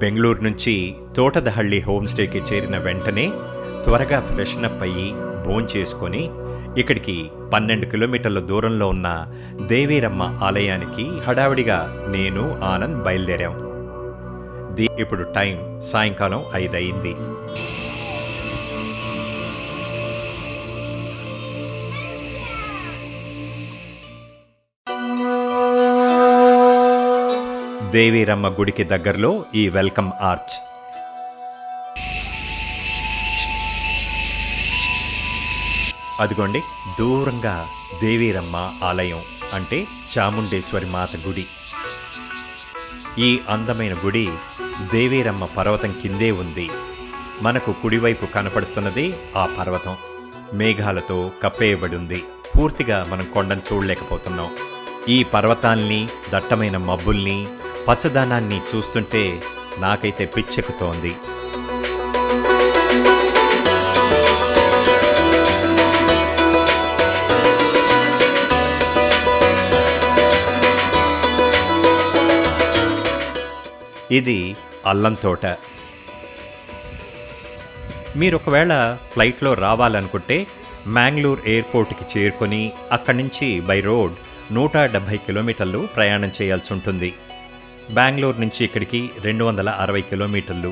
బెంగళూరు నుంచి తోటదహళ్ళి హోమ్ స్టేకి చేరిన వెంటనే త్వరగా ఫ్రెషనప్ అయ్యి భోంచేసుకొని ఇక్కడికి 12 కిలోమీటర్ల దూరంలో ఉన్న దేవీరమ్మ ఆలయానికి హడావిడిగా నేను ఆనంద్ బయలుదేరాం. ఇప్పుడు టైం సాయంకాలం 5 అయింది. దేవీరమ్మ గుడికి దగ్గరలో ఈ వెల్కమ్ ఆర్చ్. అదిగోండి దూరంగా దేవీరమ్మ ఆలయం అంటే చాముండేశ్వరి మాత గుడి. ఈ అందమైన గుడి దేవీరమ్మ పర్వతం కిందే ఉంది. మనకు కుడివైపు కనపడుతున్నది ఆ పర్వతం. మేఘాలతో కప్పేయబడి ఉంది. పూర్తిగా మనం కొండను చూడలేకపోతున్నాం. ఈ పర్వతాల్ని, దట్టమైన మబ్బుల్ని, పచ్చదనాన్ని చూస్తుంటే నాకైతే పిచ్చెక్కుతోంది. ఇది అల్లం తోట. మీరు ఒకవేళ ఫ్లైట్లో రావాలనుకుంటే మ్యాంగ్లూర్ ఎయిర్పోర్ట్కి చేరుకొని అక్కడి నుంచి బై రోడ్ 170 కిలోమీటర్లు ప్రయాణం చేయాల్సి ఉంటుంది. బెంగళూరు నుంచి ఇక్కడికి 260 కిలోమీటర్లు.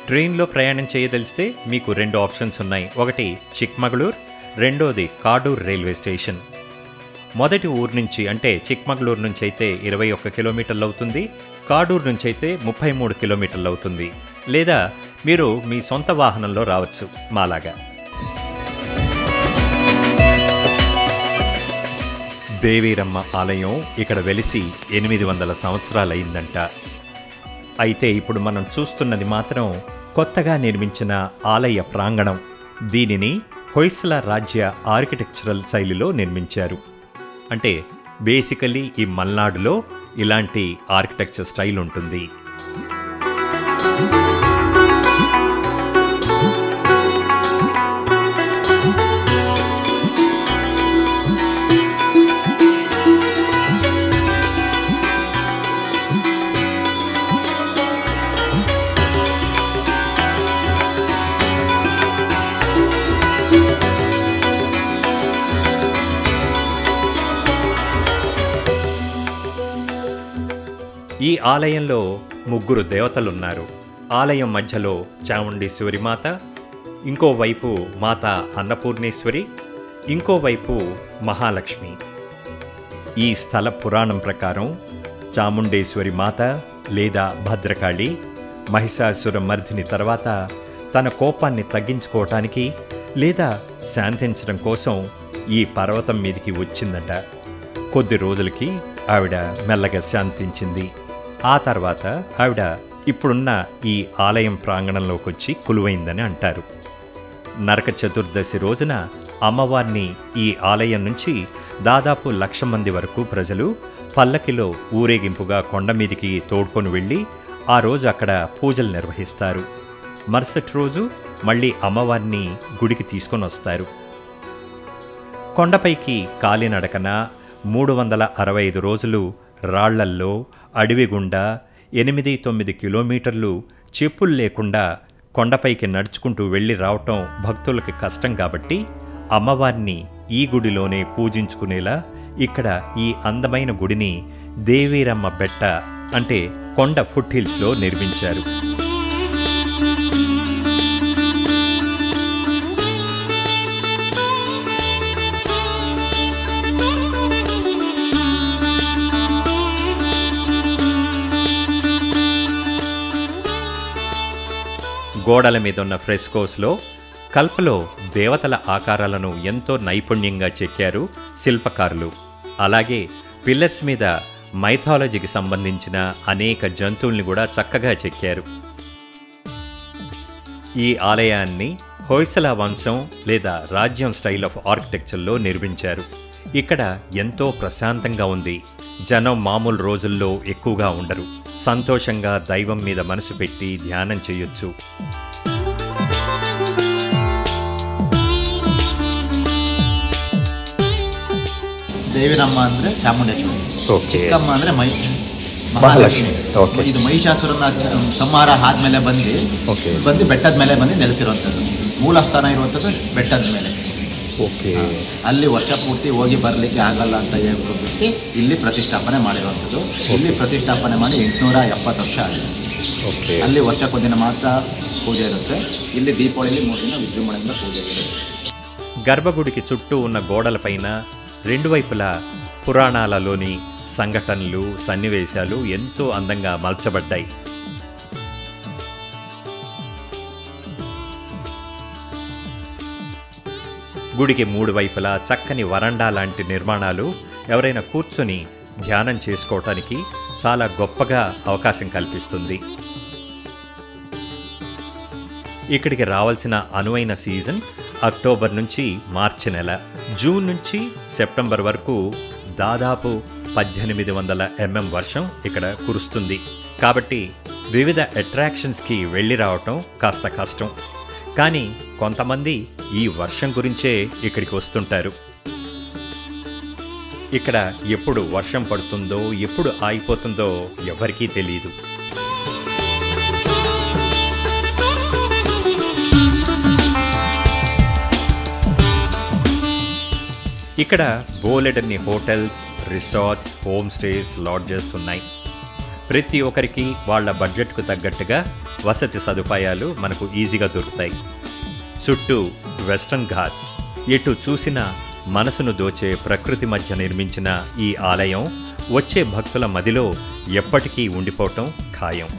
ట్రైన్లో ప్రయాణం చేయదలిస్తే మీకు 2 ఆప్షన్స్ ఉన్నాయి. ఒకటి చిక్మగళూరు, రెండోది కాడూర్ రైల్వే స్టేషన్. మొదటి ఊరు నుంచి అంటే చిక్మగళూరు నుంచి అయితే 21 కిలోమీటర్లు అవుతుంది. కాడూరు నుంచి అయితే 33 కిలోమీటర్లు అవుతుంది. లేదా మీరు మీ సొంత వాహనంలో రావచ్చు మాలాగా. దేవీరమ్మ ఆలయం ఇక్కడ వెలిసి 800 సంవత్సరాలైందంట. అయితే ఇప్పుడు మనం చూస్తున్నది మాత్రం కొత్తగా నిర్మించిన ఆలయ ప్రాంగణం. దీనిని హొయసల రాజ్య ఆర్కిటెక్చరల్ శైలిలో నిర్మించారు. అంటే బేసికలీ ఈ మల్నాడులో ఇలాంటి ఆర్కిటెక్చర్ స్టైల్ ఉంటుంది. ఈ ఆలయంలో 3 దేవతలున్నారు. ఆలయం మధ్యలో చాముండేశ్వరి మాత, ఇంకోవైపు మాత అన్నపూర్ణేశ్వరి, ఇంకోవైపు మహాలక్ష్మి. ఈ స్థల పురాణం ప్రకారం చాముండేశ్వరి మాత లేదా భద్రకాళి మహిషాసుర మర్దిని తర్వాత తన కోపాన్ని తగ్గించుకోవటానికి లేదా శాంతించడం కోసం ఈ పర్వతం మీదికి వచ్చిందట. కొద్ది రోజులకి ఆవిడ మెల్లగా శాంతించింది. ఆ తర్వాత ఆవిడ ఇప్పుడున్న ఈ ఆలయం ప్రాంగణంలోకి వచ్చి కొలువైందని అంటారు. నరక చతుర్దశి రోజున అమ్మవారిని ఈ ఆలయం నుంచి దాదాపు 1,00,000 మంది వరకు ప్రజలు పల్లకిలో ఊరేగింపుగా కొండ మీదికి తోడ్కొని వెళ్ళి ఆ రోజు అక్కడ పూజలు నిర్వహిస్తారు. మరుసటి రోజు మళ్ళీ అమ్మవారిని గుడికి తీసుకొని వస్తారు. కొండపైకి కాలినడకన 365 రోజులు రాళ్లల్లో అడవి గుండా 8-9 కిలోమీటర్లు చెప్పులు లేకుండా కొండపైకి నడుచుకుంటూ వెళ్ళి రావటం భక్తులకి కష్టం కాబట్టి అమ్మవారిని ఈ గుడిలోనే పూజించుకునేలా ఇక్కడ ఈ అందమైన గుడిని దేవీరమ్మ బెట్ట అంటే కొండ ఫుట్ హిల్స్లో నిర్మించారు. గోడల మీదున్న ఫ్రెస్కోస్లో కల్పలో దేవతల ఆకారాలను ఎంతో నైపుణ్యంగా చెక్కారు శిల్పకారులు. అలాగే పిల్లర్స్ మీద మైథాలజీకి సంబంధించిన అనేక జంతువుల్ని కూడా చక్కగా చెక్కారు. ఈ ఆలయాన్ని హొయసల వంశం లేదా రాజ్యం స్టైల్ ఆఫ్ ఆర్కిటెక్చర్లో నిర్మించారు. ఇక్కడ ఎంతో ప్రశాంతంగా ఉంది. జనం మామూలు రోజుల్లో ఎక్కువగా ఉండరు. సంతోషంగా దైవం మీద మనసు పెట్టి ధ్యానం చేయొచ్చు. ದೇವಿನಮ್ಮ ಅಂದರೆ ಚಾಮುಂಡೇಶ್ವರಿ, ಓಕೆ. ಚಿಕ್ಕಮ್ಮ ಅಂದರೆ ಮಹಾಲಕ್ಷ್ಮಿ. ಓಕೆ. ಇದು ಮಹಿಷಾಸುರನ ಸಂಹಾರ ಆದಮೇಲೆ ಓಕೆ. ಬಂದು ಬೆಟ್ಟದ ಮೇಲೆ ಬಂದು ನೆಲೆಸಿರುವಂಥದ್ದು. ಮೂಲ ಸ್ಥಾನ ಇರುವಂಥದ್ದು ಬೆಟ್ಟದ ಮೇಲೆ. ಓಕೆ. ಅಲ್ಲಿ ವರ್ಷ ಪೂರ್ತಿ ಹೋಗಿ ಬರಲಿಕ್ಕೆ ಆಗಲ್ಲ ಅಂತ ಹೇಳ್ಬಿಟ್ಟು ಇಲ್ಲಿ ಪ್ರತಿಷ್ಠಾಪನೆ ಮಾಡಿರುವಂಥದ್ದು. ಇಲ್ಲಿ ಪ್ರತಿಷ್ಠಾಪನೆ ಮಾಡಿ 870 ವರ್ಷ ಆಗಿದೆ. ಓಕೆ. ಅಲ್ಲಿ ವರ್ಷಕ್ಕೊಂದಿನ ಮಾತ್ರ పూజ ఇರುತ್ತೆ. ಇಲ್ಲಿ దీపావళిಲಿ 3 ದಿನ విజృంభణంగా పూజ ఇರುತ್ತೆ. గర్భగుడికి చుట్టూ ఉన్న గోడలపైన రెండు వైపులా పురాణాలలోని సంఘటనలు, సన్నివేశాలు ఎంతో అందంగా మలచబడ్డాయి. గుడికి 3 వైపులా చక్కని వరండా లాంటి నిర్మాణాలు ఎవరైనా కూర్చొని ధ్యానం చేసుకోవటానికి చాలా గొప్పగా అవకాశం కల్పిస్తుంది. ఇక్కడికి రావాల్సిన అనువైన సీజన్ అక్టోబర్ నుంచి మార్చి నెల. జూన్ నుంచి సెప్టెంబర్ వరకు దాదాపు 1800 mm వర్షం ఇక్కడ కురుస్తుంది. కాబట్టి వివిధ అట్రాక్షన్స్కి వెళ్ళి రావటం కాస్త కష్టం. కానీ కొంతమంది ఈ వర్షం గురించే ఇక్కడికి వస్తుంటారు. ఇక్కడ ఎప్పుడు వర్షం పడుతుందో, ఎప్పుడు ఆగిపోతుందో ఎవరికీ తెలియదు. ఇక్కడ బోలెడన్ని hotels, resorts, home stays, lodges ఉన్నాయి. ప్రతి ఒక్కరికి వాళ్ళ బడ్జెట్కు తగ్గట్టుగా వసతి సదుపాయాలు మనకు ఈజీగా దొరుకుతాయి. చుట్టూ వెస్టర్న్ ఘాట్స్. ఎటు చూసినా మనసును దోచే ప్రకృతి మధ్య నిర్మించిన ఈ ఆలయం వచ్చే భక్తుల మదిలో ఎప్పటికీ ఉండిపోవటం ఖాయం.